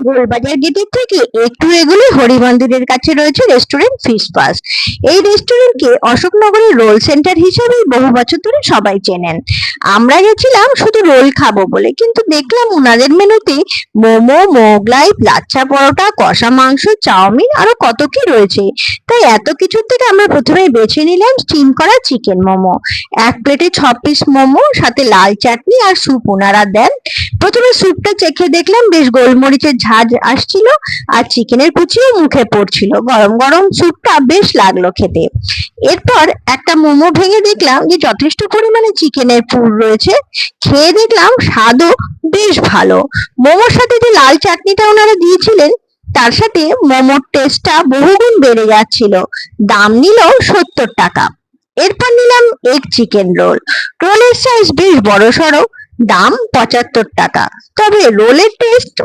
গোলবাজার গেটের থেকে একটু এগুলি হরি মন্দিরের কাছে রয়েছে রেস্টুরেন্ট ফিশ ফাস্ট। এই রেস্টুরেন্টকে অশোকনগরের রোল সেন্টার হিসেবেই বহু বছর ধরে সবাই চেনেন। আমরা গেছিলাম শুধু রোল খাবো বলে, কিন্তু দেখলাম উনাদের মেনুতে মোমো, মোগলাই, লাচ্ছা পরোটা, কষা মাংস, চাউমিন আরো কত কি রয়েছে। তাই এত কিছুর থেকে আমরা প্রথমে বেছে নিলাম স্টিম করা চিকেন মোমো। এক প্লেটে 6 পিস মোমো, সাথে লাল চাটনি আর স্যুপ ওনারা দেন। প্রথমে স্যুপটা চেখে দেখলাম বেশ গোলমরিচের ঝাঁজ আসছিল, আর চিকেনের কুচিও মুখে পড়ছিল। গরম গরম স্যুপটা বেশ লাগলো খেতে। এরপর একটা মোমো ভেঙে দেখলাম যে যথেষ্ট পরিমাণে চিকেনের পুর রয়েছে। খেয়ে দেখলাম স্বাদও বেশ ভালো। মোমোর সাথে যে লাল চাটনিটা ওনারা দিয়েছিলেন, তার সাথে মোমোর টেস্টটা বহুগুণ বেড়ে যাচ্ছিল। দাম নিল 70 টাকা। এরপর নিলাম এগ চিকেন রোল। রোলের সাইজ বেশ বড় সড়ো, দাম 75 টাকা। তবে রোলের টেস্ট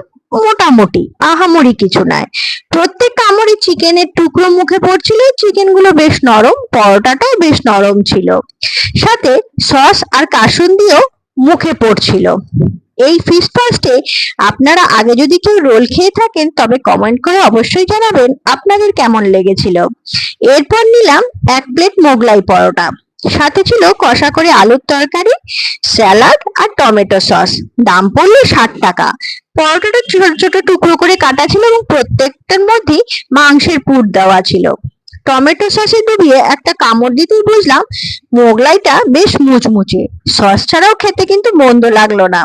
মোটামুটি, আহামরি কিছু নয়। প্রত্যেক কামড়ে চিকেনের টুকরো মুখে পড়ছিল। চিকেন গুলো বেশ নরম, পরোটাটাও বেশ নরম ছিল, সাথে সস আর কাসুন্দিও মুখে পড়ছিল। এই ফিশ ফাস্টে আপনারা আগে যদি কেউ রোল খেয়ে থাকেন, তবে কমেন্ট করে অবশ্যই জানাবেন আপনাদের কেমন লেগেছিল। এরপর নিলাম 1 প্লেট মোগলাই পরোটা, সাথে ছিল কষা করে আলুর তরকারি, স্যালাড আর টমেটো সস। দাম পড়লো 60 টাকা। পরোটাটা ছোট ছোট টুকরো করে কাটা ছিল এবং প্রত্যেকটার মধ্যেই মাংসের পুর দেওয়া ছিল। টমেটো সসে ডুবিয়ে একটা কামড় দিতেই বুঝলাম মোগলাইটা বেশ মুচমুচে। সস ছাড়াও খেতে কিন্তু মন্দ লাগলো না।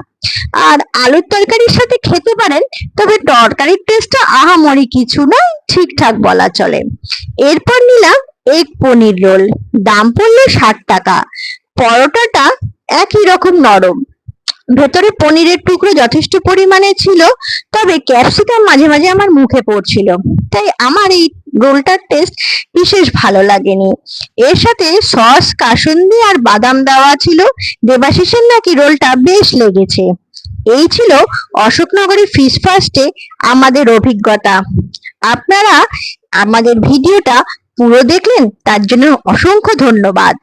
আর আলুর তরকারির সাথে খেতে পারেন, তবে তরকারির টেস্টটা আহামরি কিছু নয়, ঠিকঠাক বলা চলে। এরপর নিলাম এগ পনির রোল, দাম পড়লো 60 টাকা। পরোটাটা একই রকম নরম, ভেতরে পনিরের টুকরো যথেষ্ট পরিমাণে ছিল, তবে ক্যাপসিকাম মাঝে মাঝে আমার মুখে পড়ছিল, তাই আমার এই রোলটার টেস্ট বিশেষ ভালো লাগেনি। এর সাথে সস, কাসুন্দি আর বাদাম দেওয়া ছিল। দেবাশিসের নাকি রোলটা বেশ লেগেছে। এই ছিল অশোকনগরের ফিশ ফাস্টে আমাদের অভিজ্ঞতা। আপনারা আমাদের ভিডিওটা পুরো দেখলেন, তার জন্য অসংখ্য ধন্যবাদ।